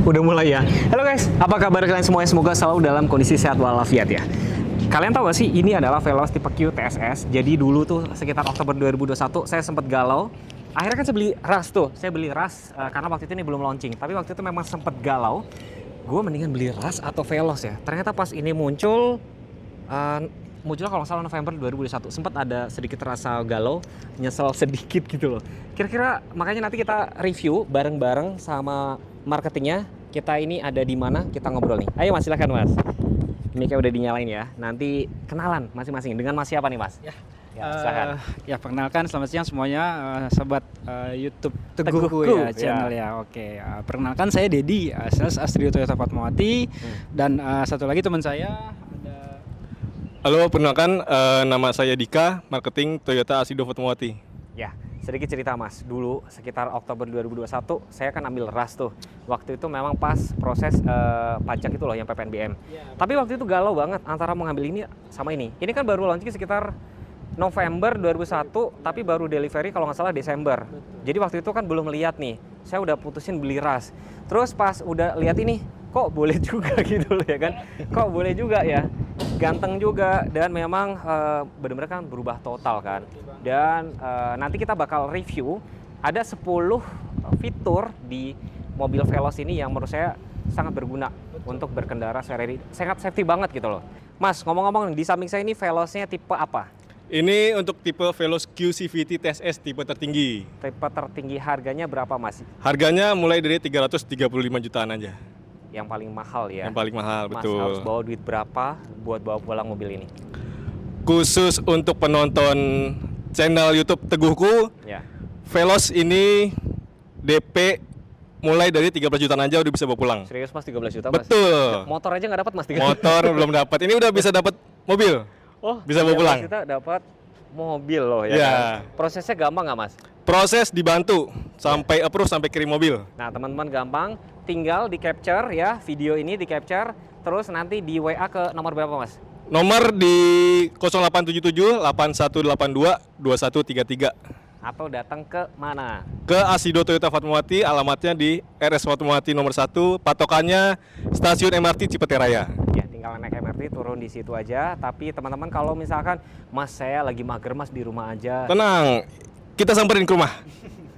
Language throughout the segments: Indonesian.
Udah mulai ya. Halo guys, apa kabar kalian semuanya? Semoga selalu dalam kondisi sehat walafiat ya. Kalian tahu gak sih, ini adalah Veloz tipe Q TSS. Jadi dulu tuh sekitar Oktober 2021 saya sempat galau. Akhirnya kan saya beli RAS tuh. Saya beli RAS karena waktu itu ini belum launching. Tapi waktu itu memang sempat galau. Gue mendingan beli RAS atau Veloz ya. Ternyata pas ini munculnya kalau nggak salah November 2021. Sempat ada sedikit rasa galau, nyesel sedikit gitu loh. Kira-kira makanya nanti kita review bareng-bareng sama marketingnya. Kita ini ada di mana, kita ngobrol nih. Ayo Mas, silakan Mas. Mic-nya udah dinyalain ya. Nanti kenalan masing-masing. Dengan Mas siapa nih Mas? Silakan. Perkenalkan, selamat siang semuanya, sobat YouTube Teguhku ya channel ya. Oke, perkenalkan saya Dedi, sales Astrio Toyota Fatmawati. Dan satu lagi teman saya ada. Halo, perkenalkan nama saya Dika, marketing Toyota Astrio Fatmawati. Ya, sedikit cerita Mas. Dulu sekitar Oktober 2021 saya kan ambil RAS tuh. Waktu itu memang pas proses pajak itu loh yang PPNBM. Tapi waktu itu galau banget antara mau ngambil ini sama ini. Ini kan baru launching sekitar November 2001, tapi baru delivery kalau nggak salah Desember. Jadi waktu itu kan belum lihat nih. Saya udah putusin beli RAS. Terus pas udah lihat ini, kok boleh juga gitu loh ya kan. Kok boleh juga ya. Ganteng juga dan memang benar-benar kan berubah total kan. Dan nanti kita bakal review ada 10 fitur di mobil Veloz ini yang menurut saya sangat berguna untuk berkendara sehari-hari. Sangat safety banget gitu loh. Mas, ngomong-ngomong di samping saya ini Veloznya tipe apa? Ini untuk tipe Veloz Q CVT TSS tipe tertinggi. Tipe tertinggi, harganya berapa Mas? Harganya mulai dari 335 jutaan aja. Yang paling mahal ya? Yang paling mahal, Mas betul. harus bawa duit berapa buat bawa pulang mobil ini? Khusus untuk penonton channel YouTube Teguhku, Ya. Veloz ini DP mulai dari 13 jutaan aja udah bisa bawa pulang. Serius Mas, 13 juta Mas? Betul. Motor aja nggak dapat Mas? 13 Motor belum dapat. Ini udah bisa dapat mobil. Oh, bisa bawa pulang. Kita dapat mobil loh ya. Ya. Kan? Prosesnya gampang nggak Mas? Proses dibantu sampai approve sampai kirim mobil. Nah teman-teman gampang, tinggal di capture ya, video ini di capture, terus nanti di WA ke nomor berapa Mas? Nomor di 0877 8182 2133. Atau datang ke mana? Ke Asido Toyota Fatmawati, alamatnya di RS Fatmawati nomor 1, patokannya stasiun MRT Cipete Raya. Ya tinggal naik MRT turun di situ aja. Tapi teman-teman kalau misalkan Mas saya lagi mager Mas di rumah aja, Tenang, kita samperin ke rumah.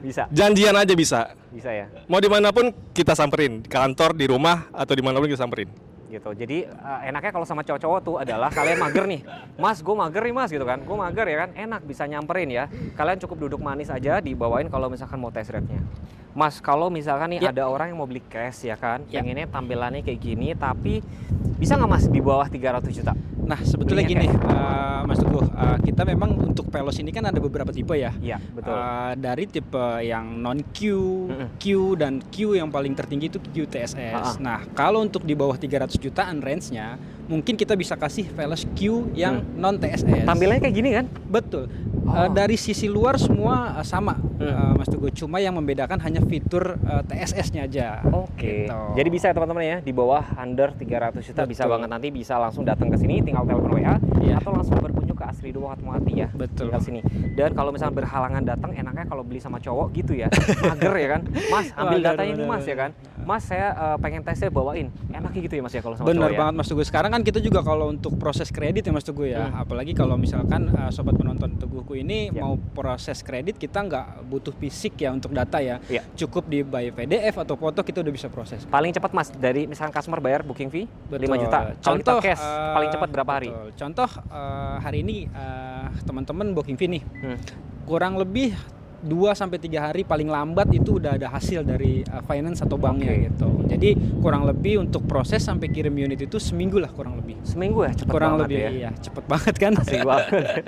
bisa? Janjian aja bisa. Bisa ya? Mau dimanapun kita samperin, di kantor, di rumah, atau dimanapun kita samperin. Gitu. Jadi enaknya kalau sama cowok-cowok tuh adalah kalian mager nih, Mas, gue mager nih Mas gitu kan, gue mager ya kan, enak bisa nyamperin ya. Kalian cukup duduk manis aja, dibawain kalau misalkan mau test drive-nya. Mas, kalau misalkan nih ada orang yang mau beli cash ya kan, pengennya tampilannya kayak gini, tapi bisa nggak Mas di bawah 300 juta? Nah, sebetulnya Belinya gini, Mas Teguh, kita memang untuk Veloz ini kan ada beberapa tipe ya. Iya, betul. Dari tipe yang non Q, Q dan Q yang paling tertinggi itu Q TSS. Nah, kalau untuk di bawah 300 jutaan range-nya, mungkin kita bisa kasih Veloz Q yang non TSS. Tampilannya kayak gini kan? Betul. Dari sisi luar semua sama, Mas Teguh. Cuma yang membedakan hanya fitur TSS-nya aja. Oke. Gitu. Jadi bisa ya teman-teman ya, di bawah under 300 juta bisa Betul. banget, nanti bisa langsung datang ke sini, tinggal telepon WA atau langsung berkunjung ke Astrio Fatmawati ya. Betul. Tinggal sini. Dan kalau misalnya berhalangan datang, enaknya kalau beli sama cowok gitu ya. Mager ya kan? Mas, ambil datanya ini Mas ya kan. Mas, saya pengen tesnya bawain. Enaknya gitu ya Mas ya kalau sama Bener cowok banget Mas Teguh. Sekarang kan kita juga kalau untuk proses kredit ya Mas Teguh ya, apalagi kalau misalkan sobat penonton Teguhku ini mau proses kredit, kita nggak butuh fisik ya untuk data ya. Cukup di by PDF atau foto kita udah bisa proses. Paling cepat Mas, dari misalkan customer bayar booking fee 5 Betul. juta. Kalau kita Contoh, cash paling cepat berapa hari? Betul. Contoh hari ini teman-teman booking fee nih, kurang lebih 2-3 hari paling lambat itu udah ada hasil dari finance atau banknya gitu. Jadi kurang lebih untuk proses sampai kirim unit itu seminggu lah kurang lebih. Seminggu ya, cepet Kurang banget lebih ya. iya, cepet banget kan. Asik banget.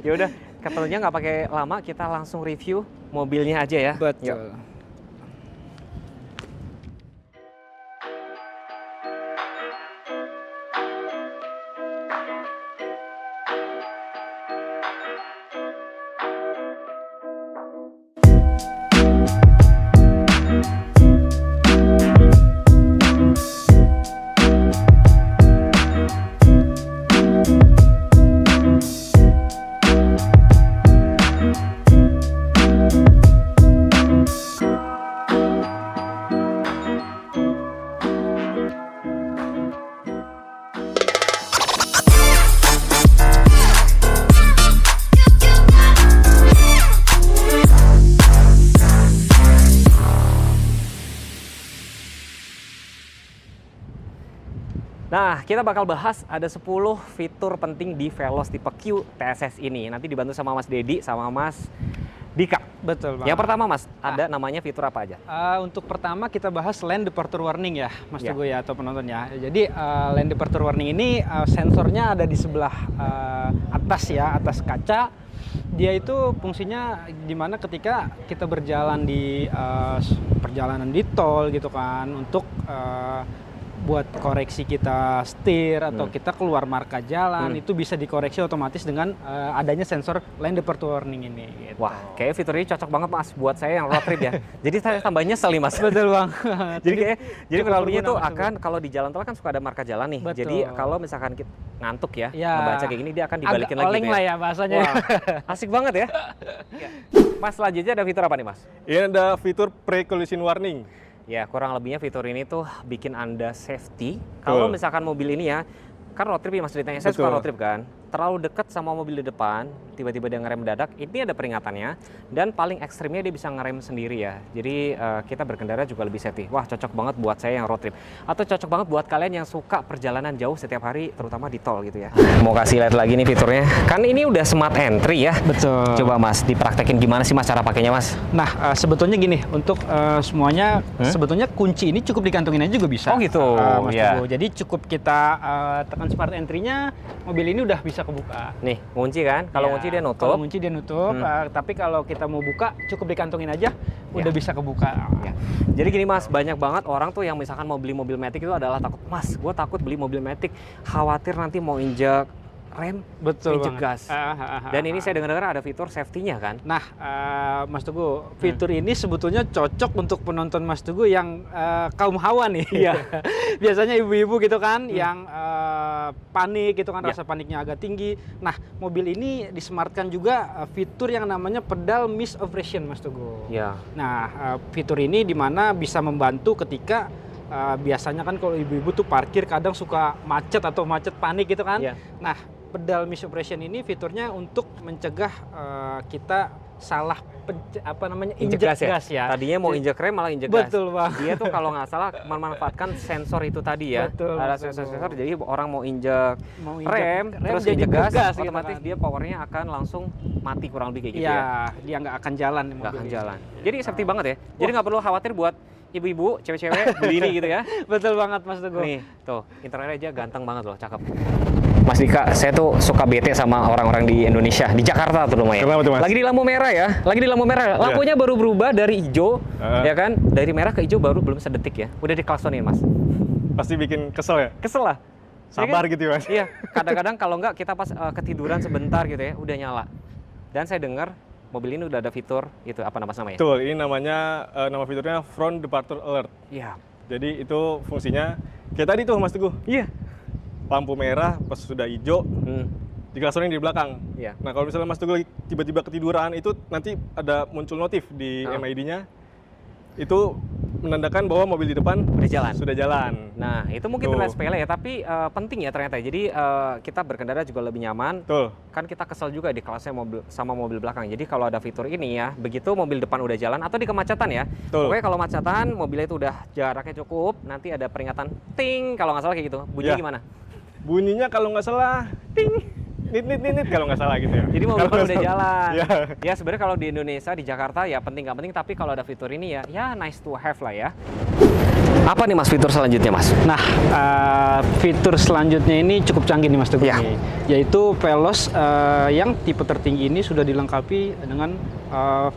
Ya udah, katanya nggak pakai lama, kita langsung review mobilnya aja ya. Betul. Yuk. Nah, kita bakal bahas ada 10 fitur penting di Veloz tipe Q TSS ini. Nanti dibantu sama Mas Dedi sama Mas Dika. Betul, Bang. Yang pertama, Mas, ada namanya fitur apa aja? Untuk pertama kita bahas lane departure warning ya, Mas Ya. Teguh ya, atau penonton ya. Jadi lane departure warning ini sensornya ada di sebelah atas ya, atas kaca. Dia itu fungsinya dimana ketika kita berjalan di perjalanan di tol gitu kan, untuk buat koreksi kita setir atau kita keluar marka jalan, itu bisa dikoreksi otomatis dengan adanya sensor lane departure warning ini gitu. Wah, kayak fitur ini cocok banget, Mas, buat saya yang road trip ya. Jadi saya tambah nyesel nih, Mas. Betul, Bang. Jadi cukup kurang lebihnya berguna, tuh Mas, akan kalau di jalan tol kan suka ada marka jalan nih. Betul. Jadi kalau misalkan kita ngantuk ya, Ya, ngebaca kayak gini dia akan dibalikin agak lagi oleng gitu lah ya bahasanya. Wah, asik banget ya. Mas, selanjutnya ada fitur apa nih, Mas? Ini ada fitur pre-collision warning. Ya, kurang lebihnya fitur ini tuh bikin Anda safety. Kalau misalkan mobil ini ya, kan road trip ya, Mas Ditanya, saya suka Betul. road trip kan. Terlalu dekat sama mobil di depan, tiba-tiba dia ngerem mendadak, ini ada peringatannya. Dan paling ekstrimnya dia bisa ngerem sendiri ya. Jadi kita berkendara juga lebih safety. Wah, cocok banget buat saya yang road trip. Atau cocok banget buat kalian yang suka perjalanan jauh setiap hari, terutama di tol gitu ya. Mau kasih lihat lagi nih fiturnya. Kan ini udah smart entry ya. Betul. Coba Mas, dipraktekin gimana sih Mas cara pakainya, Mas? Nah, sebetulnya gini, untuk semuanya sebetulnya kunci ini cukup dikantongin aja juga bisa. Oh gitu, Mas ya. Teguh. Jadi cukup kita tekan smart entry-nya, mobil ini udah bisa kebuka. Nih, kunci kan? Kalau Ya, kunci dia Kalau nutup. kunci dia nutup, tapi kalau kita mau buka cukup dikantongin aja, udah bisa kebuka. Ya. Jadi gini Mas, banyak banget orang tuh yang misalkan mau beli mobil matic itu adalah takut, Mas, gue takut beli mobil matic, khawatir nanti mau injek rem, Betul injek banget. gas. Dan ini saya dengar-dengar ada fitur safety-nya kan? Nah, Mas Teguh, fitur ini sebetulnya cocok untuk penonton Mas Teguh yang kaum hawa nih. Iya. Biasanya ibu-ibu gitu kan, yang panik gitu kan, Ya. rasa paniknya agak tinggi. Nah, mobil ini disematkan juga fitur yang namanya pedal miss operation, Mas Teguh. Ya. Nah, fitur ini dimana bisa membantu ketika biasanya kan kalau ibu-ibu tuh parkir kadang suka macet atau macet panik gitu kan. Ya. Nah, pedal miss operation ini fiturnya untuk mencegah kita salah Injek gas ya? Tadinya mau injek rem malah injek gas. Betul, Bang. Dia tuh kalau nggak salah memanfaatkan sensor itu tadi ya. Betul, Ada betul. sensor-sensor, jadi orang mau injek Mau rem, terus dia injek gas, gitu otomatis kan. dia powernya akan langsung mati kurang lebih kayak gitu ya. Iya, dia nggak akan jalan nih Nggak mobil akan ini. jalan. Jadi safety banget ya. Jadi nggak perlu khawatir buat ibu-ibu, cewek-cewek beli ini gitu ya. Betul banget, Mas Teguh. Nih, tuh, interiornya aja ganteng banget loh, cakep. Mas Dika, saya tuh suka bete sama orang-orang di Indonesia, di Jakarta terutama ya. Kenapa tuh, Mas? Lagi di lampu merah ya, lagi di lampu merah. Lampunya baru berubah dari hijau, ya kan? Dari merah ke hijau baru belum sedetik ya. Udah diklaksonin, Mas. Pasti bikin kesel ya? Kesel lah. Sabar Ya kan? gitu ya, Mas? Iya, kadang-kadang kalau nggak kita pas ketiduran sebentar gitu ya, udah nyala. Dan saya dengar mobil ini udah ada fitur itu apa namanya? Betul, ini namanya, nama fiturnya front departure alert. Iya. Jadi itu fungsinya, kayak tadi tuh Mas Teguh, Iya. lampu merah pas sudah hijau, diklaksonin di belakang. Iya. Nah kalau misalnya Mas Teguh lagi tiba-tiba ketiduran, itu nanti ada muncul notif di MID-nya, itu menandakan bahwa mobil di depan Udah jalan. sudah jalan. Nah, itu mungkin Tuh. terlihat sepele ya, tapi penting ya ternyata. Jadi kita berkendara juga lebih nyaman. Betul. Kan kita kesel juga di kelasnya mobil sama mobil belakang. Jadi kalau ada fitur ini ya, begitu mobil depan udah jalan atau di kemacetan ya. Betul. Pokoknya kalau macatan, mobilnya itu udah jaraknya cukup, nanti ada peringatan ting kalau nggak salah kayak gitu. Bunyinya Ya. gimana? Bunyinya kalau nggak salah, ting, nit kalau nggak salah gitu ya. Jadi mobil Kalau depan nggak udah salah. jalan. Ya. Ya sebenarnya kalau di Indonesia, di Jakarta ya penting nggak penting, tapi kalau ada fitur ini ya nice to have lah ya. Apa nih Mas fitur selanjutnya Mas? Nah, fitur selanjutnya ini cukup canggih nih Mas Teguh, Ya. nih. Yaitu Veloz yang tipe tertinggi ini sudah dilengkapi dengan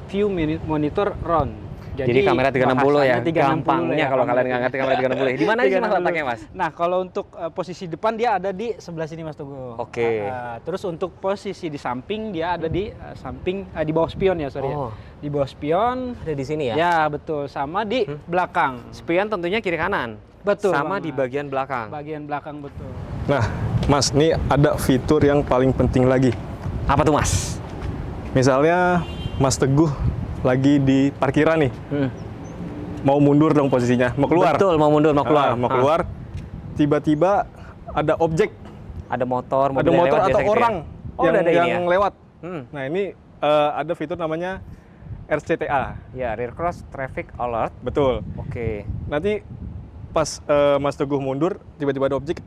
view monitor round. Jadi kamera 360 ya, bahasanya 360 gampangnya kalau kalian nggak ngerti kamera 360. Di mana sih Mas 360. letaknya Mas? Nah, kalau untuk posisi depan dia ada di sebelah sini Mas Teguh. Oke. Terus untuk posisi di samping dia ada di samping di bawah spion ya, sorry Oh. ya. Di bawah spion. Ada di sini ya? Ya, betul. Sama di belakang. Spion tentunya kiri kanan. Betul. Sama di banget. bagian belakang. Bagian belakang betul. Nah, Mas, ini ada fitur yang paling penting lagi. Apa tuh Mas? Misalnya Mas Teguh lagi di parkiran nih, mau mundur dong posisinya, mau keluar. Betul, mau mundur, mau keluar. Mau keluar, tiba-tiba ada objek, Ada motor, mobil ada yang motor lewat atau biasa gitu ya? orang Oh, udah ada ini yang ya? lewat. Hmm. Nah, ini ada fitur namanya RCTA. Ya, rear cross traffic alert. Betul. Oke. Nanti pas Mas Teguh mundur, tiba-tiba ada objek,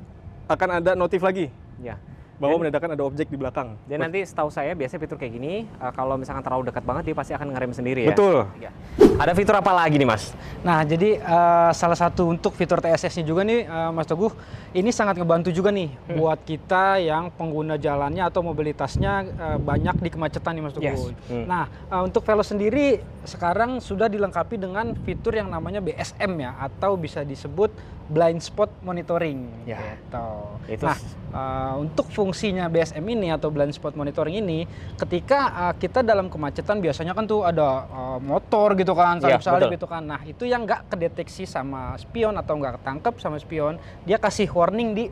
akan ada notif lagi Ya. bahwa menandakan ada objek di belakang. Dan nanti setahu saya biasanya fitur kayak gini, kalau misalkan terlalu dekat banget dia pasti akan ngerem sendiri ya. Betul. Ya. Ada fitur apa lagi nih Mas? Nah, jadi salah satu untuk fitur TSS-nya juga nih, Mas Teguh, ini sangat ngebantu juga nih buat kita yang pengguna jalannya atau mobilitasnya banyak di kemacetan nih Mas Teguh. Yes. Nah, untuk Velo sendiri sekarang sudah dilengkapi dengan fitur yang namanya BSM ya, atau bisa disebut blind spot monitoring. Ya. Gitu. Itu Nah, untuk fungsinya BSM ini atau blind spot monitoring ini, ketika kita dalam kemacetan biasanya kan tuh ada motor gitu kan, Iya, salip-salip betul. gitu kan. Nah, itu yang nggak kedeteksi sama spion atau nggak ketangkep sama spion, dia kasih warning di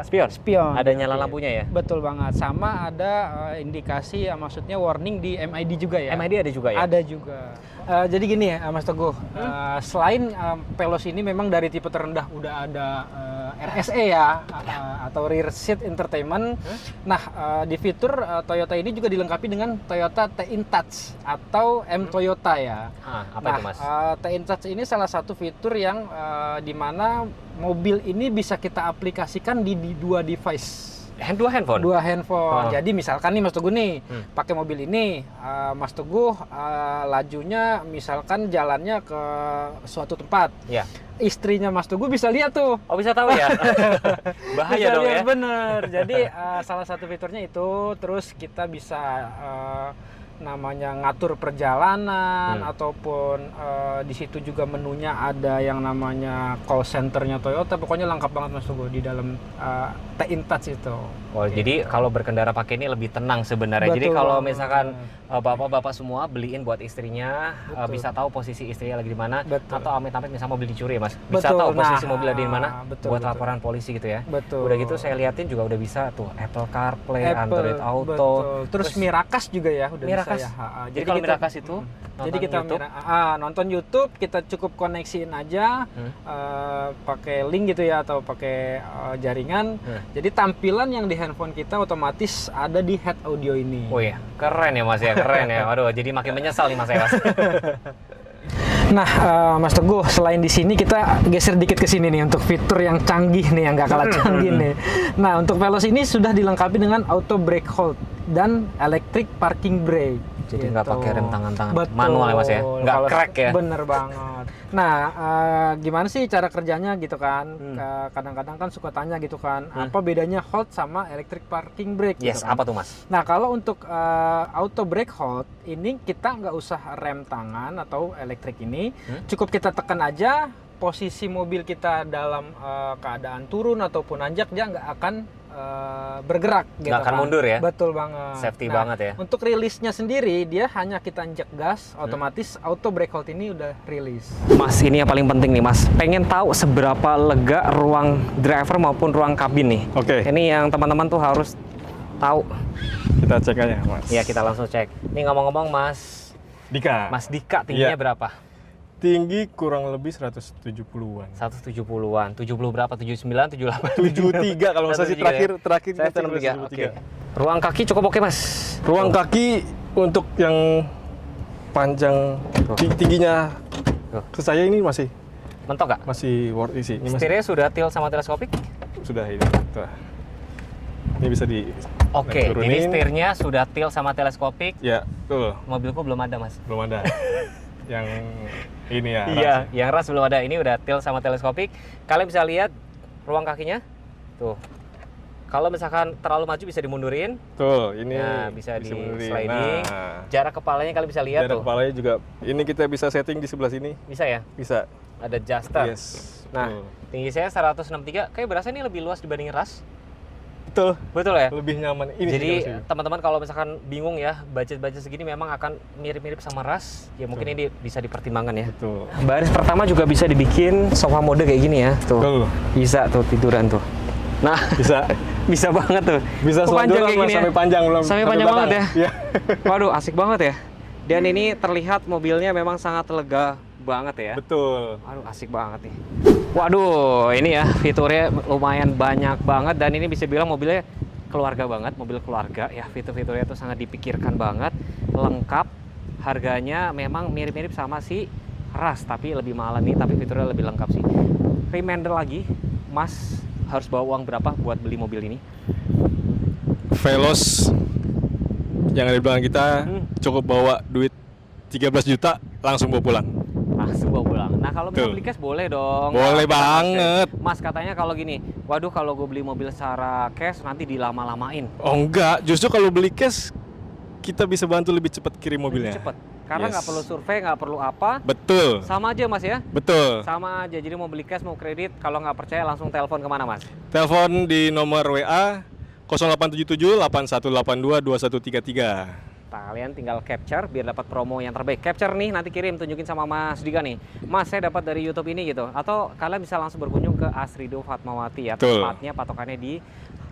Spion. Ada nyala Oke. lampunya ya? Betul banget. Sama ada indikasi, maksudnya warning di MID juga ya. MID ada juga ya? Ada juga. Jadi gini ya Mas Teguh, selain Veloz ini memang dari tipe terendah udah ada RSE ya, atau Rear Seat Entertainment. Nah, di fitur Toyota ini juga dilengkapi dengan Toyota T-InTouch atau M Toyota ya. Apa itu Mas? T-InTouch ini salah satu fitur yang di mana mobil ini bisa kita aplikasikan di dua device. Dua handphone? Dua handphone. Oh. Jadi misalkan nih Mas Teguh nih, pakai mobil ini, Mas Teguh lajunya misalkan jalannya ke suatu tempat. Ya. Istrinya Mas Teguh bisa lihat tuh. Oh bisa tahu ya? Bahaya Bisa dong lihat, ya? bener. Jadi salah satu fiturnya itu, terus kita bisa namanya ngatur perjalanan ataupun di situ juga menunya ada yang namanya call centernya Toyota. Pokoknya lengkap banget Mas Teguh di dalam T-InTouch itu. Oh, jadi kalau berkendara pakai ini lebih tenang sebenarnya. Jadi Betul kalau banget. misalkan bapak-bapak semua beliin buat istrinya, bisa tahu posisi istrinya lagi di mana, Betul. atau amit-amit misalnya mobil dicuri ya Mas, bisa Betul. tahu posisi Nah, mobil ada di mana, betul, buat betul. laporan polisi gitu ya. Betul. Udah gitu saya liatin juga udah bisa tuh Apple CarPlay, Android Auto. betul. Terus Miracast juga ya udah Miracast. bisa ya. Jadi kalau Miracast itu jadi kita YouTube, nonton YouTube, kita cukup koneksiin aja pakai link gitu ya, atau pakai jaringan. Jadi tampilan yang di handphone kita otomatis ada di head audio ini. oh iya, keren ya Mas ya, keren ya. Waduh, jadi makin menyesal nih Mas ya Mas. Nah, Mas Teguh, selain di sini kita geser dikit ke sini nih untuk fitur yang canggih nih, yang nggak kalah canggih nih. Nah, untuk Veloz ini sudah dilengkapi dengan auto brake hold dan electric parking brake. Jadi nggak Gitu. pakai rem tangan-tangan Betul. manual ya Mas ya, nggak Kalau- crack ya. Bener banget. Nah, gimana sih cara kerjanya gitu kan? Kadang-kadang kan suka tanya gitu kan, apa bedanya hold sama electric parking brake? Yes, gitu kan? apa tuh Mas? Nah, kalau untuk auto brake hold ini kita nggak usah rem tangan atau elektrik ini, cukup kita tekan aja posisi mobil kita dalam keadaan turun ataupun nanjak, dia nggak akan bergerak gitu Nggak akan kan. mundur ya? Betul banget. Safety Nah, banget ya? Untuk rilisnya sendiri, dia hanya kita injek gas, otomatis auto brake hold ini udah rilis. Mas, ini yang paling penting nih Mas. Pengen tahu seberapa lega ruang driver maupun ruang kabin nih. Oke. Ini yang teman-teman tuh harus tahu. Kita cek aja, Mas. Ya, kita langsung cek. Ini ngomong-ngomong Mas Dika. Mas Dika tingginya Iya. berapa? Tinggi kurang lebih 170-an. 170-an. 70 berapa? 79, 78. 73 kalau nggak salah sih, 73 terakhir Saya ngecek 73. 73. Oke. Ruang kaki cukup oke Mas. Ruang kaki untuk yang panjang tingginya Tuh. ke saya ini masih Mentok nggak? worth isi. Ini masih Setirnya sudah tilt sama teleskopik? sudah ini. Tuh. Ini bisa di Oke, turunin. jadi setirnya sudah tilt sama teleskopik. Ya, tuh, Mobilku belum ada Mas. belum ada. Yang ini ya. Iya, ras. yang ras belum ada. Ini udah tilt sama teleskopik. Kalian bisa lihat ruang kakinya. Tuh. Kalau misalkan terlalu maju bisa dimundurin. Tuh, ini Nah, bisa di mundurin. sliding. Nah, Jarak kepalanya kalian bisa lihat jarak tuh. kepalanya juga. Ini kita bisa setting di sebelah sini. Bisa ya? Bisa. Ada adjuster. Yes. Nah, Betul. tinggi saya 163. Kayak berasa ini lebih luas dibandingin ras. Betul. Betul ya? Lebih nyaman. Ini Jadi sih kalau teman-teman kalau misalkan bingung ya, budget-budget segini memang akan mirip-mirip sama ras. Ya mungkin ini bisa dipertimbangkan ya. betul. Baris pertama juga bisa dibikin sofa mode kayak gini ya. Tuh. Betul. Bisa tuh tiduran tuh. Nah, Bisa bisa banget tuh. bisa Oh, panjang kayak gini ya? sampai panjang belum. Sampai panjang belakang. banget ya? Iya. Waduh, asik banget ya. Dan ini terlihat mobilnya memang sangat lega banget ya. Betul. Waduh, asik banget nih. Waduh, ini ya fiturnya lumayan banyak banget dan ini bisa bilang mobilnya keluarga banget, mobil keluarga ya. Fitur-fiturnya tuh sangat dipikirkan banget, lengkap. Harganya memang mirip-mirip sama si ras, tapi lebih mahal nih, tapi fiturnya lebih lengkap sih. Reminder lagi, Mas harus bawa uang berapa buat beli mobil ini? Veloz yang ada di belakang kita cukup bawa duit 13 juta langsung bawa pulang. Langsung bawa pulang. Nah kalau misalnya Betul. beli cash boleh dong. Boleh Nah, banget. Mas katanya kalau gini, waduh kalau gue beli mobil secara cash nanti dilama-lamain. Oh enggak, justru kalau beli cash kita bisa bantu lebih cepat kirim mobilnya. Lebih cepet. Karena nggak Yes. perlu survei, nggak perlu apa. Betul. Sama aja Mas ya? Betul. Sama aja. Jadi mau beli cash, mau kredit, kalau nggak percaya langsung telepon kemana Mas? Telepon di nomor WA 0877 8182 2133. Kalian tinggal capture biar dapat promo yang terbaik. Capture nih, nanti kirim, tunjukin sama Mas Dika nih. Mas, saya dapat dari YouTube ini gitu. Atau kalian bisa langsung berkunjung ke Asrido Fatmawati ya. Betul. Tempatnya patokannya di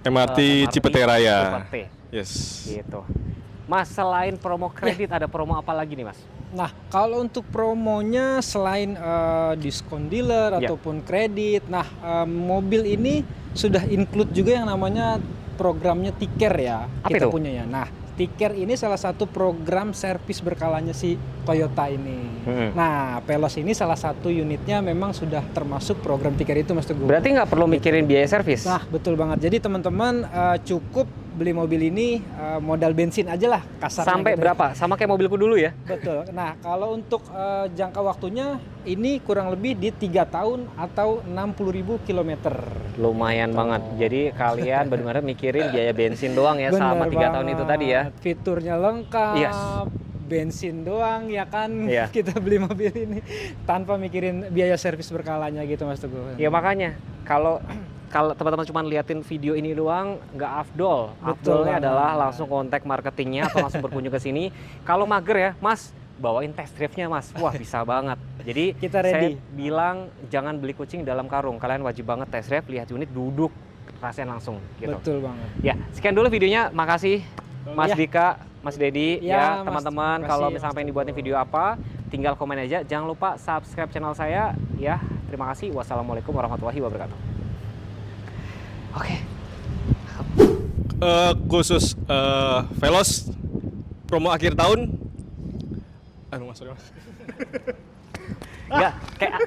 MRT Cipete Raya. Cipete. Yes. Gitu. Mas, selain promo kredit ada promo apa lagi nih Mas? Nah, kalau untuk promonya selain diskon dealer Ya. ataupun kredit, nah mobil ini sudah include juga yang namanya programnya Tiker ya, Apa kita itu? punya ya. Nah, Tiker ini salah satu program servis berkalanya si Toyota ini. Nah, Veloz ini salah satu unitnya memang sudah termasuk program Tiker itu, Mas Teguh. Berarti nggak perlu mikirin biaya servis? Nah, betul banget. Jadi teman-teman cukup beli mobil ini modal bensin aja lah kasarnya. Sampai gitu. berapa? Sama kayak mobilku dulu ya? Betul. Nah, kalau untuk jangka waktunya ini kurang lebih di 3 tahun atau 60.000 kilometer. Lumayan banget. Jadi kalian benar-benar mikirin biaya bensin doang ya selama 3 tahun itu tadi ya. Fiturnya lengkap. Yes. Bensin doang ya kan. Iya. Kita beli mobil ini tanpa mikirin biaya servis berkalanya gitu, Mas Teguh. Ya makanya kalau teman-teman cuma liatin video ini doang nggak afdol. Betul Afdolnya banget. adalah langsung kontak marketingnya atau langsung berkunjung ke sini. Kalau mager ya, Mas, bawain test drive-nya Mas. Wah, bisa banget. Jadi Kita saya ready. bilang jangan beli kucing dalam karung. Kalian wajib banget test drive, lihat unit, duduk, rasain langsung gitu. Betul banget. Ya, sekian dulu videonya. Makasih Mas Ya. Dika, Mas Dedi, Ya, ya Mas, teman-teman. terima Kalau kasih, misalnya Mas pengen dibuatin Teguh. video apa, tinggal komen aja. Jangan lupa subscribe channel saya. Ya, terima kasih. Wassalamualaikum warahmatullahi wabarakatuh. Oke. Khusus Veloz promo akhir tahun. Aduh, Mas, sorry, Mas. Enggak, kayak